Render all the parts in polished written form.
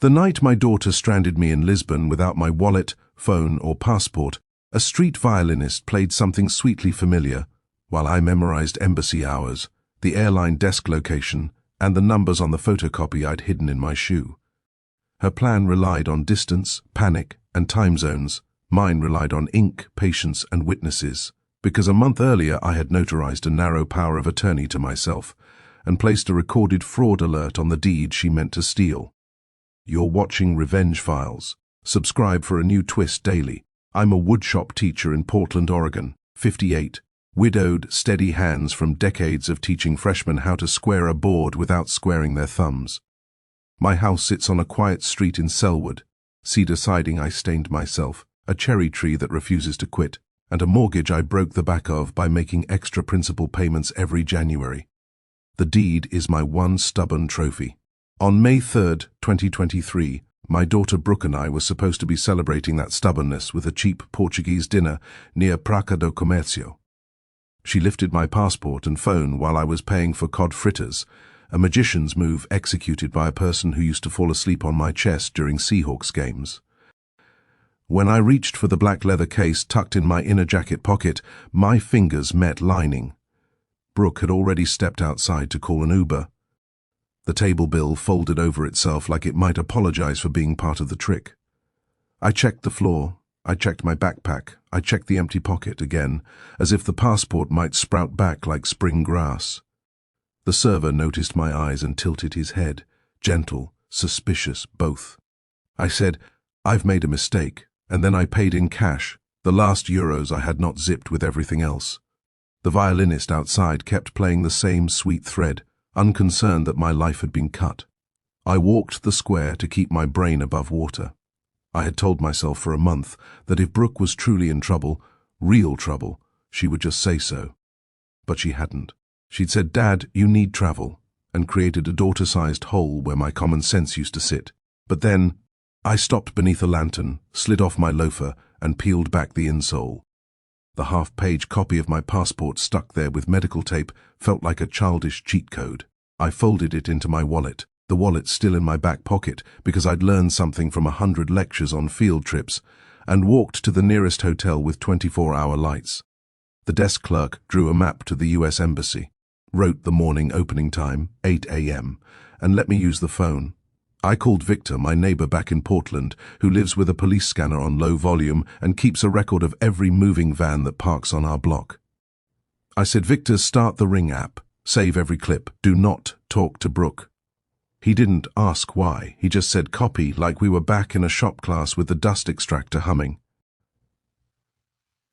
The night my daughter stranded me in Lisbon without my wallet, phone, or passport, a street violinist played something sweetly familiar while I memorized embassy hours, the airline desk location, and the numbers on the photocopy I'd hidden in my shoe. Her plan relied on distance, panic, and time zones. Mine relied on ink, patience, and witnesses, because a month earlier I had notarized a narrow power of attorney to myself and placed a recorded fraud alert on the deed she meant to steal. You're watching Revenge Files. Subscribe for a new twist daily. I'm a woodshop teacher in Portland, Oregon, 58, widowed, steady hands from decades of teaching freshmen how to square a board without squaring their thumbs. My house sits on a quiet street in Selwood, cedar siding I stained myself, a cherry tree that refuses to quit, and a mortgage I broke the back of by making extra principal payments every January. The deed is my one stubborn trophy. On May 3rd, 2023, my daughter Brooke and I were supposed to be celebrating that stubbornness with a cheap Portuguese dinner near Praça do Comércio. She lifted my passport and phone while I was paying for cod fritters, a magician's move executed by a person who used to fall asleep on my chest during Seahawks games. When I reached for the black leather case tucked in my inner jacket pocket, my fingers met lining. Brooke had already stepped outside to call an Uber. The table bill folded over itself like it might apologize for being part of the trick. I checked the floor, I checked my backpack, I checked the empty pocket again, as if the passport might sprout back like spring grass. The server noticed my eyes and tilted his head, gentle, suspicious, both. I said, "I've made a mistake," and then I paid in cash, the last euros I had not zipped with everything else. The violinist outside kept playing the same sweet thread, unconcerned that my life had been cut. I walked the square to keep my brain above water. I had told myself for a month that if Brooke was truly in trouble, real trouble, she would just say so. But she hadn't. She'd said, "Dad, you need travel," and created a daughter-sized hole where my common sense used to sit. But then, I stopped beneath a lantern, slid off my loafer, and peeled back the insole. The half-page copy of my passport stuck there with medical tape felt like a childish cheat code. I folded it into my wallet, the wallet still in my back pocket because I'd learned something from 100 lectures on field trips, and walked to the nearest hotel with 24-hour lights. The desk clerk drew a map to the US Embassy, wrote the morning opening time, 8 a.m., and let me use the phone. I called Victor, my neighbor back in Portland, who lives with a police scanner on low volume and keeps a record of every moving van that parks on our block. I said, "Victor, start the Ring app. Save every clip. Do not talk to Brooke." He didn't ask why. He just said copy like we were back in a shop class with the dust extractor humming.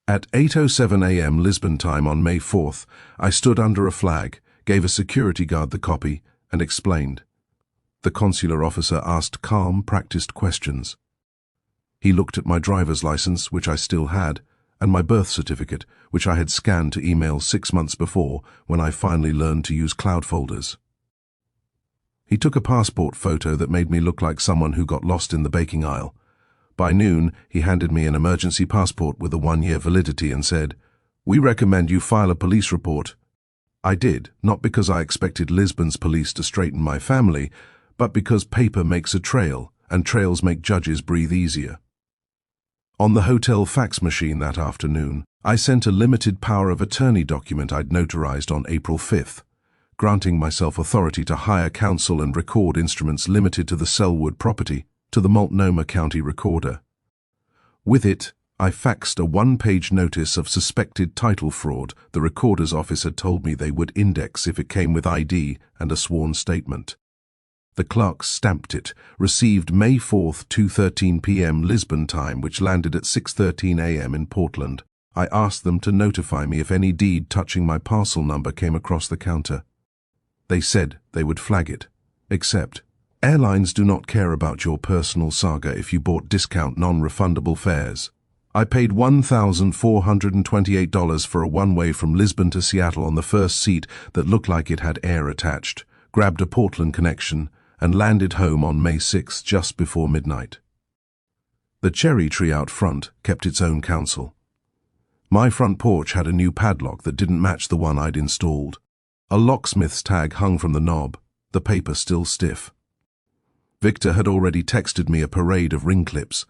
At 8:07 a.m. Lisbon time on May 4th, I stood under a flag, gave a security guard the copy, and explained. The consular officer asked calm, practiced questions. He looked at my driver's license, which I still had, and my birth certificate, which I had scanned to email 6 months before when I finally learned to use cloud folders. He took a passport photo that made me look like someone who got lost in the baking aisle. By noon, he handed me an emergency passport with a 1-year validity and said, "We recommend you file a police report." I did, not because I expected Lisbon's police to straighten my family, but because paper makes a trail, and trails make judges breathe easier. On the hotel fax machine that afternoon, I sent a limited power of attorney document I'd notarized on April 5th, granting myself authority to hire counsel and record instruments limited to the Selwood property, to the Multnomah County Recorder. With it, I faxed a 1-page notice of suspected title fraud the recorder's office had told me they would index if it came with ID and a sworn statement. The clerk stamped it, received May 4th, 2:13 p.m. Lisbon time, which landed at 6:13 a.m. in Portland. I asked them to notify me if any deed touching my parcel number came across the counter. They said they would flag it, except airlines do not care about your personal saga if you bought discount non-refundable fares. I paid $1,428 for a one-way from Lisbon to Seattle on the first seat that looked like it had air attached, grabbed a Portland connection, and landed home on May 6 just before midnight. The cherry tree out front kept its own counsel. My front porch had a new padlock that didn't match the one I'd installed. A locksmith's tag hung from the knob, the paper still stiff. Victor had already texted me a parade of ring clips.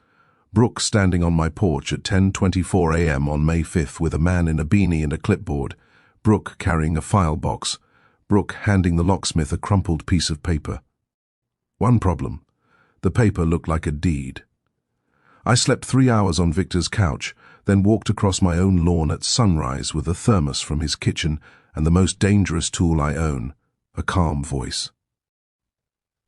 Brooke standing on my porch at 10:24 a.m. on May 5th with a man in a beanie and a clipboard. Brooke carrying a file box. Brooke handing the locksmith a crumpled piece of paper. One problem. The paper looked like a deed. I slept 3 hours on Victor's couch, then walked across my own lawn at sunrise with a thermos from his kitchen and the most dangerous tool I own, a calm voice.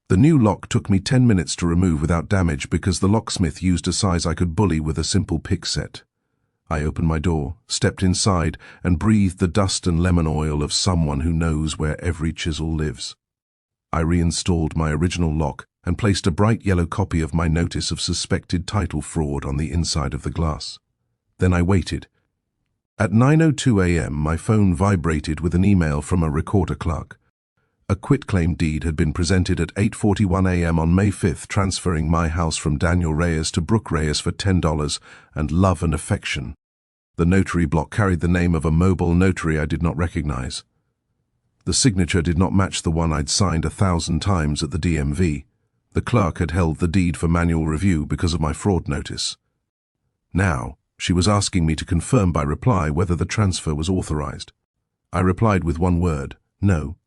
The new lock took me 10 minutes to remove without damage because the locksmith used a size I could bully with a simple pick set. I opened my door, stepped inside, and breathed the dust and lemon oil of someone who knows where every chisel lives. I reinstalled my original lock and placed a bright yellow copy of my notice of suspected title fraud on the inside of the glass. Then I waited. At 9:02 a.m. my phone vibrated with an email from a recorder clerk. A quitclaim deed had been presented at 8:41 a.m. on May 5th, transferring my house from Daniel Reyes to Brooke Reyes for $10 and love and affection. The notary block carried the name of a mobile notary I did not recognize. The signature did not match the one I'd signed 1,000 times at the DMV. The clerk had held the deed for manual review because of my fraud notice. Now, she was asking me to confirm by reply whether the transfer was authorized. I replied with one word, no.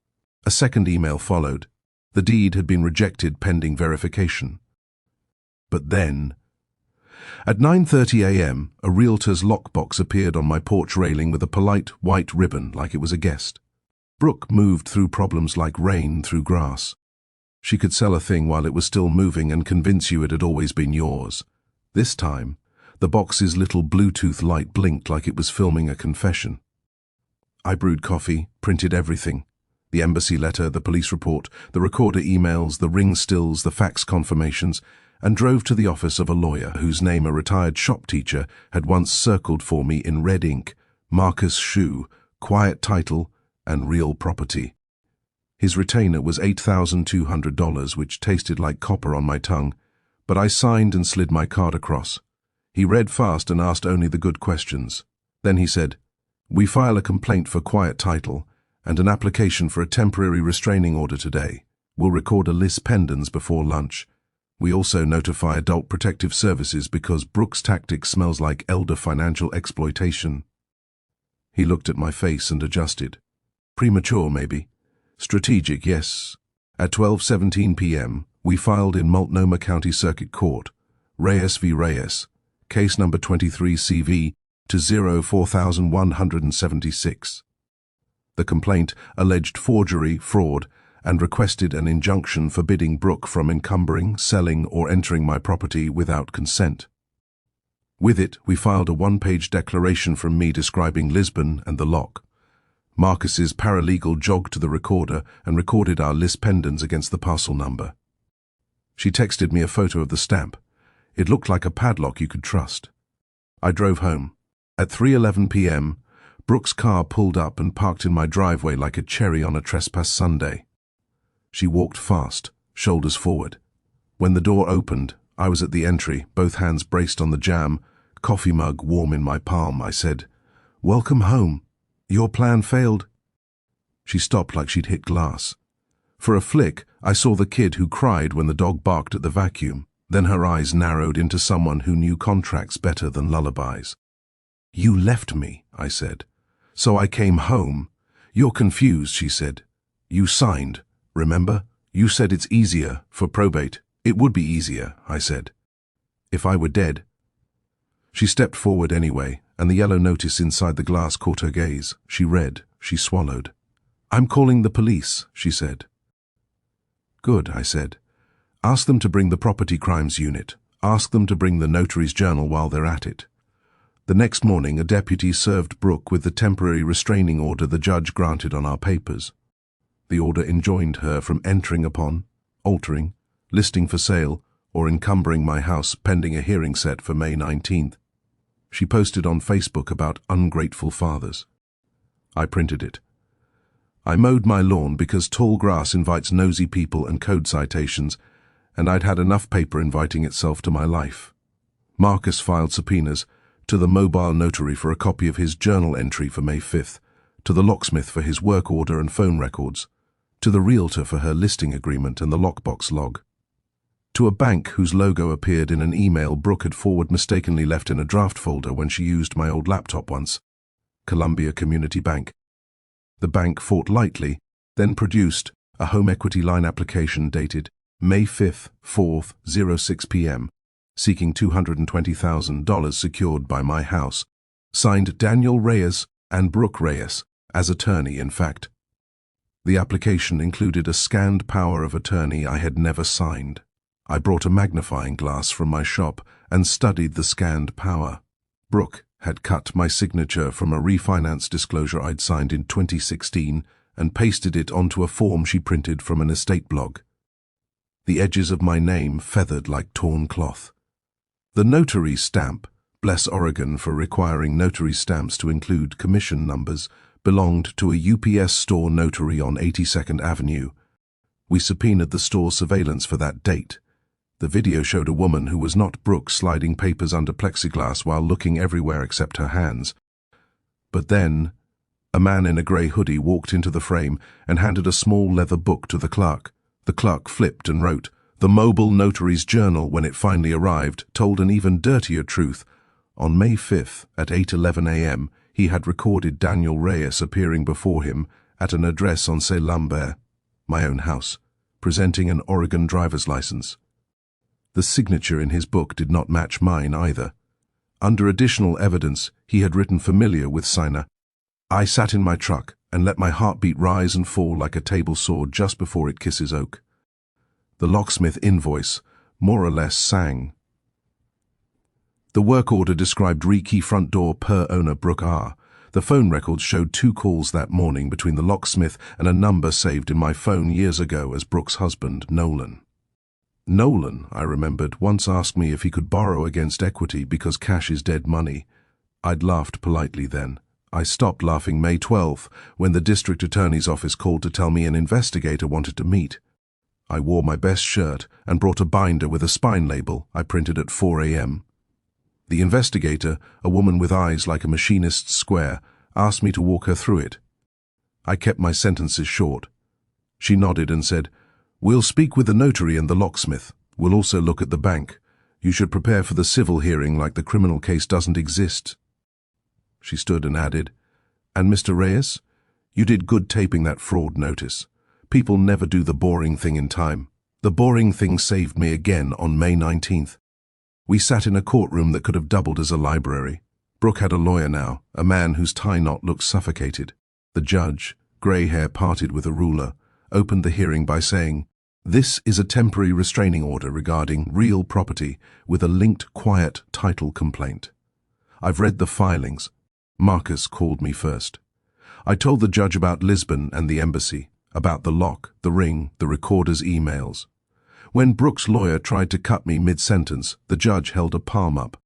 A second email followed. The deed had been rejected pending verification. But then, at 9:30 a.m., a realtor's lockbox appeared on my porch railing with a polite white ribbon like it was a guest. Brooke moved through problems like rain through grass. She could sell a thing while it was still moving and convince you it had always been yours. This time, the box's little Bluetooth light blinked like it was filming a confession. I brewed coffee, printed everything. The embassy letter, the police report, the recorder emails, the ring stills, the fax confirmations, and drove to the office of a lawyer whose name a retired shop teacher had once circled for me in red ink, Marcus Shue, quiet title, and real property. His retainer was $8,200, which tasted like copper on my tongue, but I signed and slid my card across. He read fast and asked only the good questions. Then he said, "We file a complaint for quiet title and an application for a temporary restraining order today. We'll record a lis pendens before lunch. We also notify Adult Protective Services because Brooke's tactic smells like elder financial exploitation." He looked at my face and adjusted. Premature, maybe. Strategic, yes. At 12:17 p.m., we filed in Multnomah County Circuit Court, Reyes v. Reyes, case number 23 CV to 04176. The complaint alleged forgery, fraud, and requested an injunction forbidding Brooke from encumbering, selling, or entering my property without consent. With it, we filed a one-page declaration from me describing Lisbon and the lock. Marcus's paralegal jogged to the recorder and recorded our lis pendens against the parcel number. She texted me a photo of the stamp. It looked like a padlock you could trust. I drove home. At 3:11 p.m., Brooke's car pulled up and parked in my driveway like a cherry on a trespass Sunday. She walked fast, shoulders forward. When the door opened, I was at the entry, both hands braced on the jamb, coffee mug warm in my palm. I said, "Welcome home. Your plan failed." She stopped like she'd hit glass. For a flick, I saw the kid who cried when the dog barked at the vacuum. Then her eyes narrowed into someone who knew contracts better than lullabies. "You left me," I said. "So I came home." "You're confused," she said. "You signed, remember? You said it's easier for probate." "It would be easier," I said. "If I were dead." She stepped forward anyway, and the yellow notice inside the glass caught her gaze. She read, she swallowed. "I'm calling the police," she said. "Good," I said. "Ask them to bring the property crimes unit. Ask them to bring the notary's journal while they're at it." The next morning, a deputy served Brooke with the temporary restraining order the judge granted on our papers. The order enjoined her from entering upon, altering, listing for sale, or encumbering my house pending a hearing set for May 19th. She posted on Facebook about ungrateful fathers. I printed it. I mowed my lawn because tall grass invites nosy people and code citations, and I'd had enough paper inviting itself to my life. Marcus filed subpoenas to the mobile notary for a copy of his journal entry for May 5th, to the locksmith for his work order and phone records, to the realtor for her listing agreement and the lockbox log. to a bank whose logo appeared in an email Brooke had mistakenly left in a draft folder when she used my old laptop once. Columbia Community Bank. The bank fought lightly, then produced a home equity line application dated May 5th, 4th, 06 p.m., seeking $220,000 secured by my house, signed Daniel Reyes and Brooke Reyes, as attorney in fact. The application included a scanned power of attorney I had never signed. I brought a magnifying glass from my shop and studied the scanned power. Brooke had cut my signature from a refinance disclosure I'd signed in 2016 and pasted it onto a form she printed from an estate blog. The edges of my name feathered like torn cloth. The notary stamp, bless Oregon for requiring notary stamps to include commission numbers, belonged to a UPS store notary on 82nd Avenue. We subpoenaed the store surveillance for that date. The video showed a woman who was not Brooke sliding papers under plexiglass while looking everywhere except her hands. But then, a man in a grey hoodie walked into the frame and handed a small leather book to the clerk. The clerk flipped and wrote, "The mobile notary's journal," when it finally arrived, told an even dirtier truth. On May 5th at 8:11 a.m., he had recorded Daniel Reyes appearing before him at an address on Say Lambert, my own house, presenting an Oregon driver's license. The signature in his book did not match mine either. Under additional evidence, he had written familiar with signer, "I sat in my truck and let my heartbeat rise and fall like a table saw just before it kisses oak." The locksmith invoice more or less sang. The work order described rekey front door per owner Brooke R. The phone records showed 2 calls that morning between the locksmith and a number saved in my phone years ago as Brooke's husband, Nolan. Nolan, I remembered, once asked me if he could borrow against equity because cash is dead money. I'd laughed politely then. I stopped laughing May 12th when the district attorney's office called to tell me an investigator wanted to meet. I wore my best shirt and brought a binder with a spine label I printed at 4 a.m. The investigator, a woman with eyes like a machinist's square, asked me to walk her through it. I kept my sentences short. She nodded and said, "We'll speak with the notary and the locksmith. We'll also look at the bank. You should prepare for the civil hearing like the criminal case doesn't exist." She stood and added, "And Mr. Reyes, you did good taping that fraud notice. People never do the boring thing in time. The boring thing saved me again on May 19th. We sat in a courtroom that could have doubled as a library. Brooke had a lawyer now, a man whose tie knot looked suffocated. The judge, grey hair parted with a ruler, opened the hearing by saying, "This is a temporary restraining order regarding real property with a linked quiet title complaint. I've read the filings." Marcus called me first. I told the judge about Lisbon and the embassy, about the lock, the ring, the recorder's emails. When Brooke's lawyer tried to cut me mid-sentence, the judge held a palm up.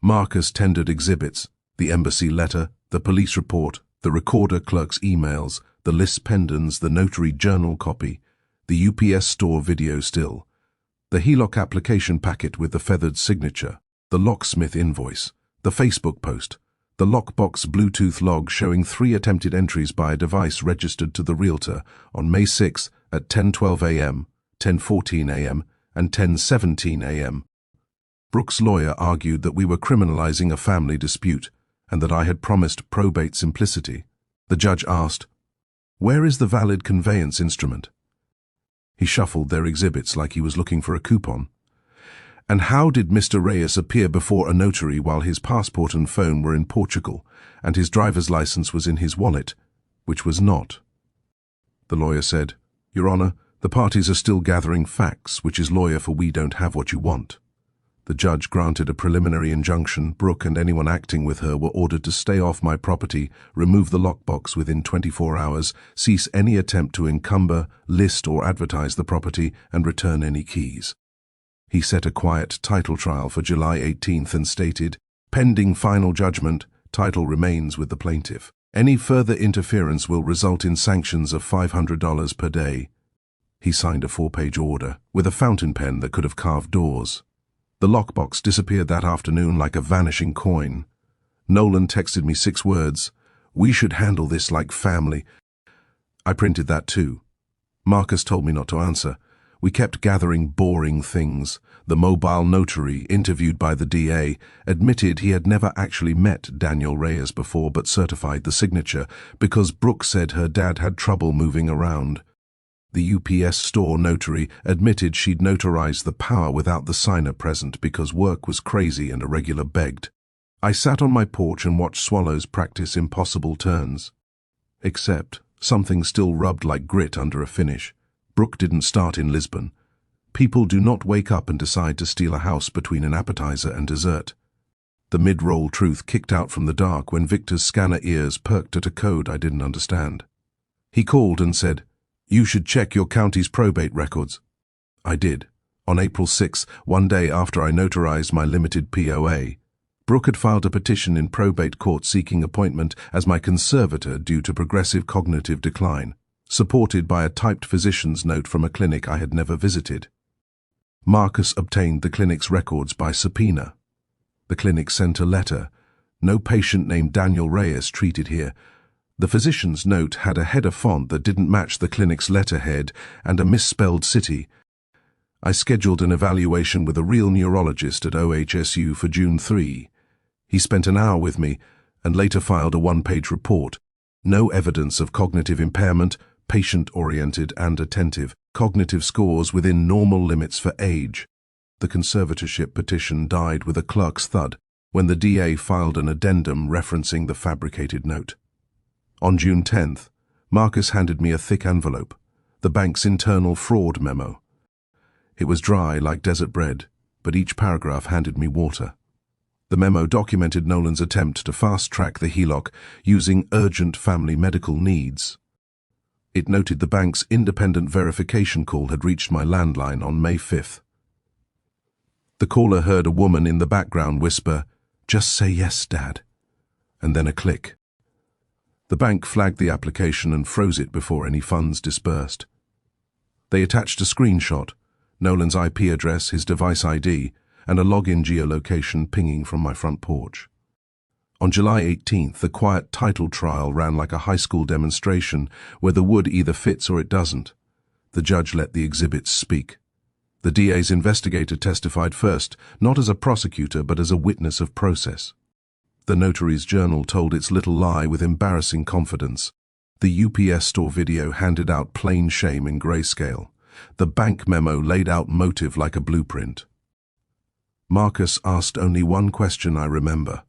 Marcus tendered exhibits, the embassy letter, the police report, the recorder clerk's emails, the list pendens, the notary journal copy, the UPS store video still, the HELOC application packet with the feathered signature, the locksmith invoice, the Facebook post, the lockbox Bluetooth log showing 3 attempted entries by a device registered to the realtor on May 6 at 10:12 a.m., 10:14 a.m., and 10:17 a.m. Brooke's lawyer argued that we were criminalizing a family dispute and that I had promised probate simplicity. The judge asked, "Where is the valid conveyance instrument?" He shuffled their exhibits like he was looking for a coupon. "And how did Mr. Reyes appear before a notary while his passport and phone were in Portugal and his driver's license was in his wallet, which was not?" The lawyer said, "Your Honor, the parties are still gathering facts, which is lawyer for we don't have what you want." The judge granted a preliminary injunction. Brooke and anyone acting with her were ordered to stay off my property, remove the lockbox within 24 hours, cease any attempt to encumber, list or advertise the property, and return any keys. He set a quiet title trial for July 18th and stated, "Pending final judgment, title remains with the plaintiff. Any further interference will result in sanctions of $500 per day." He signed a 4-page order, with a fountain pen that could have carved doors. The lockbox disappeared that afternoon like a vanishing coin. Nolan texted me 6 words, "We should handle this like family." I printed that too. Marcus told me not to answer. We kept gathering boring things. The mobile notary, interviewed by the DA, admitted he had never actually met Daniel Reyes before but certified the signature because Brooke said her dad had trouble moving around. The UPS store notary admitted she'd notarized the power without the signer present because work was crazy and a regular begged. I sat on my porch and watched swallows practice impossible turns. Except something still rubbed like grit under a finish. Brooke didn't start in Lisbon. People do not wake up and decide to steal a house between an appetizer and dessert. The mid-roll truth kicked out from the dark when Victor's scanner ears perked at a code I didn't understand. He called and said, "You should check your county's probate records." I did. On April 6, one day after I notarized my limited POA, Brooke had filed a petition in probate court seeking appointment as my conservator due to progressive cognitive decline, supported by a typed physician's note from a clinic I had never visited. Marcus obtained the clinic's records by subpoena. The clinic sent a letter. No patient named Daniel Reyes treated here. The physician's note had a header font that didn't match the clinic's letterhead and a misspelled city. I scheduled an evaluation with a real neurologist at OHSU for June 3. He spent an hour with me and later filed a one-page report. No evidence of cognitive impairment, patient-oriented and attentive, cognitive scores within normal limits for age. The conservatorship petition died with a clerk's thud when the DA filed an addendum referencing the fabricated note. On June 10th, Marcus handed me a thick envelope, the bank's internal fraud memo. It was dry like desert bread, but each paragraph handed me water. The memo documented Nolan's attempt to fast-track the HELOC using urgent family medical needs. It noted the bank's independent verification call had reached my landline on May 5th. The caller heard a woman in the background whisper, "Just say yes, Dad," and then a click. The bank flagged the application and froze it before any funds disbursed. They attached a screenshot, Nolan's IP address, his device ID, and a login geolocation pinging from my front porch. On July 18th, the quiet title trial ran like a high school demonstration where the wood either fits or it doesn't. The judge let the exhibits speak. The DA's investigator testified first, not as a prosecutor but as a witness of process. The notary's journal told its little lie with embarrassing confidence. The UPS store video handed out plain shame in grayscale. The bank memo laid out motive like a blueprint. Marcus asked only one question I remember.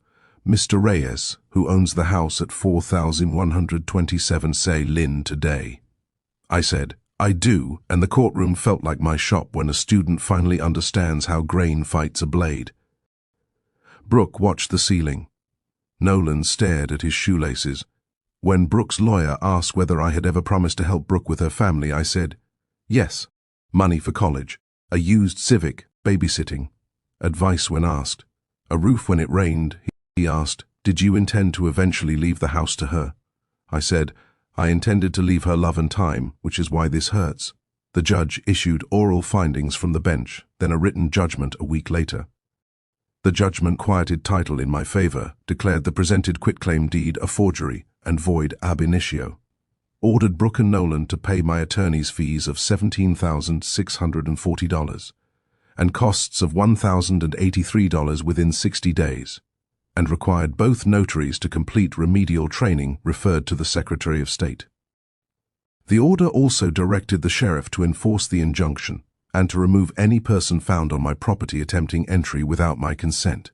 "Mr. Reyes, who owns the house at 4127 Say Lynn today?" I said, "I do," and the courtroom felt like my shop when a student finally understands how grain fights a blade. Brooke watched the ceiling. Nolan stared at his shoelaces. When Brooke's lawyer asked whether I had ever promised to help Brooke with her family, I said, "Yes. Money for college, a used Civic, babysitting, advice when asked, a roof when it rained." He asked, "Did you intend to eventually leave the house to her?" I said, "I intended to leave her love and time, which is why this hurts." The judge issued oral findings from the bench, then a written judgment a week later. The judgment quieted title in my favor, declared the presented quitclaim deed a forgery and void ab initio, ordered Brooke and Nolan to pay my attorney's fees of $17,640 and costs of $1,083 within 60 days, and required both notaries to complete remedial training referred to the Secretary of State. The order also directed the sheriff to enforce the injunction and to remove any person found on my property attempting entry without my consent.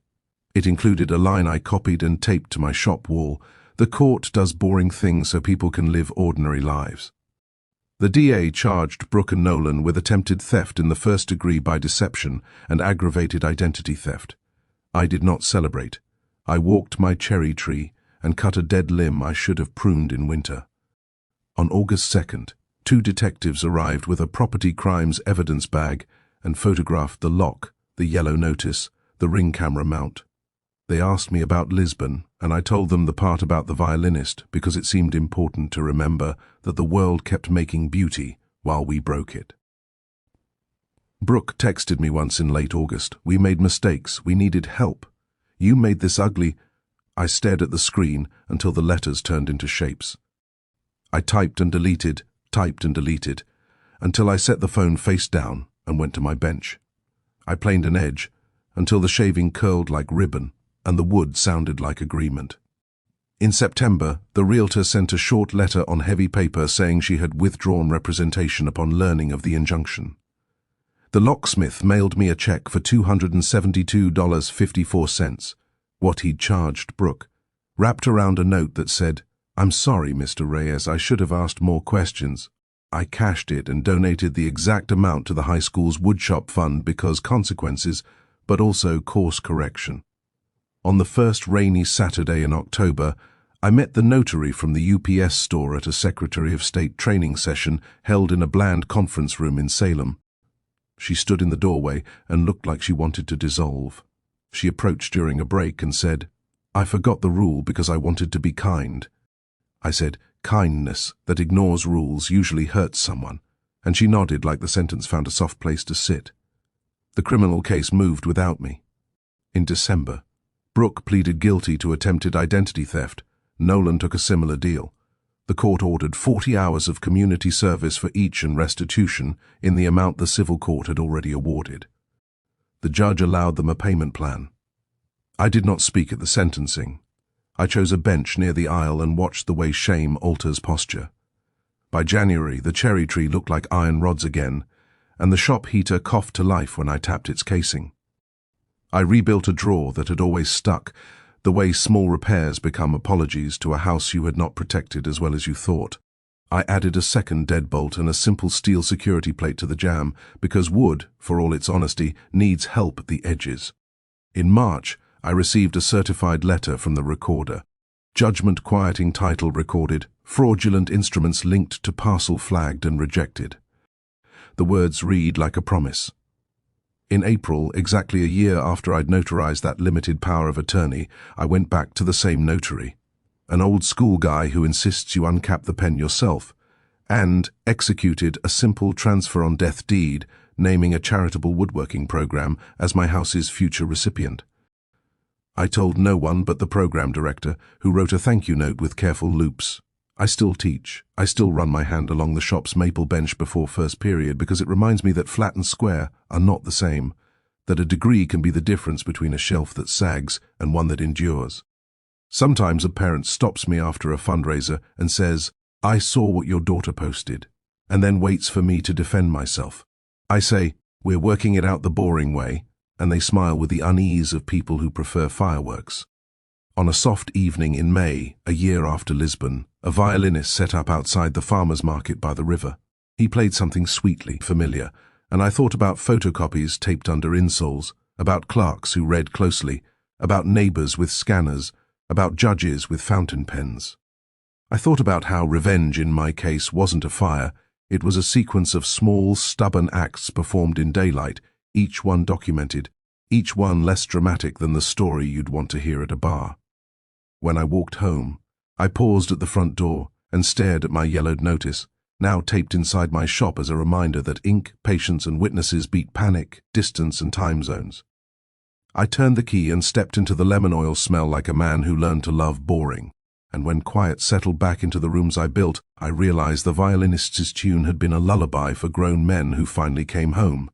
It included a line I copied and taped to my shop wall: "The court does boring things so people can live ordinary lives." The DA charged Brooke and Nolan with attempted theft in the first degree by deception and aggravated identity theft. I did not celebrate. I walked my cherry tree and cut a dead limb I should have pruned in winter. On August 2nd, 2 detectives arrived with a property crimes evidence bag and photographed the lock, the yellow notice, the ring camera mount. They asked me about Lisbon, and I told them the part about the violinist because it seemed important to remember that the world kept making beauty while we broke it. Brooke texted me once in late August. "We made mistakes. We needed help. You made this ugly." I stared at the screen until the letters turned into shapes. I typed and deleted, until I set the phone face down and went to my bench. I planed an edge until the shaving curled like ribbon and the wood sounded like agreement. In September, the realtor sent a short letter on heavy paper saying she had withdrawn representation upon learning of the injunction. The locksmith mailed me a check for $272.54, what he'd charged Brooke, wrapped around a note that said, "I'm sorry, Mr. Reyes, I should have asked more questions." I cashed it and donated the exact amount to the high school's woodshop fund because consequences, but also course correction. On the first rainy Saturday in October, I met the notary from the UPS store at a Secretary of State training session held in a bland conference room in Salem. She stood in the doorway and looked like she wanted to dissolve. She approached during a break and said, "I forgot the rule because I wanted to be kind." I said, "Kindness that ignores rules usually hurts someone," and she nodded like the sentence found a soft place to sit. The criminal case moved without me. In December, Brooke pleaded guilty to attempted identity theft. Nolan took a similar deal. The court ordered 40 hours of community service for each and restitution in the amount the civil court had already awarded. The judge allowed them a payment plan. I did not speak at the sentencing. I chose a bench near the aisle and watched the way shame alters posture. By January, the cherry tree looked like iron rods again, and the shop heater coughed to life when I tapped its casing. I rebuilt a drawer that had always stuck, the way small repairs become apologies to a house you had not protected as well as you thought. I added a second deadbolt and a simple steel security plate to the jamb, because wood, for all its honesty, needs help at the edges. In March, I received a certified letter from the recorder. Judgment quieting title recorded, "Fraudulent instruments linked to parcel flagged and rejected." The words read like a promise. In April, exactly a year after I'd notarized that limited power of attorney, I went back to the same notary, an old school guy who insists you uncap the pen yourself, and executed a simple transfer on death deed, naming a charitable woodworking program as my house's future recipient. I told no one but the program director, who wrote a thank you note with careful loops. I still teach. I still run my hand along the shop's maple bench before first period because it reminds me that flat and square are not the same, that a degree can be the difference between a shelf that sags and one that endures. Sometimes a parent stops me after a fundraiser and says, "I saw what your daughter posted," and then waits for me to defend myself. I say, "We're working it out the boring way," and they smile with the unease of people who prefer fireworks. On a soft evening in May, a year after Lisbon, a violinist set up outside the farmer's market by the river. He played something sweetly familiar, and I thought about photocopies taped under insoles, about clerks who read closely, about neighbors with scanners, about judges with fountain pens. I thought about how revenge in my case wasn't a fire, it was a sequence of small, stubborn acts performed in daylight, each one documented, each one less dramatic than the story you'd want to hear at a bar. When I walked home, I paused at the front door and stared at my yellowed notice, now taped inside my shop as a reminder that ink, patience, and witnesses beat panic, distance, and time zones. I turned the key and stepped into the lemon oil smell like a man who learned to love boring, and when quiet settled back into the rooms I built, I realized the violinist's tune had been a lullaby for grown men who finally came home.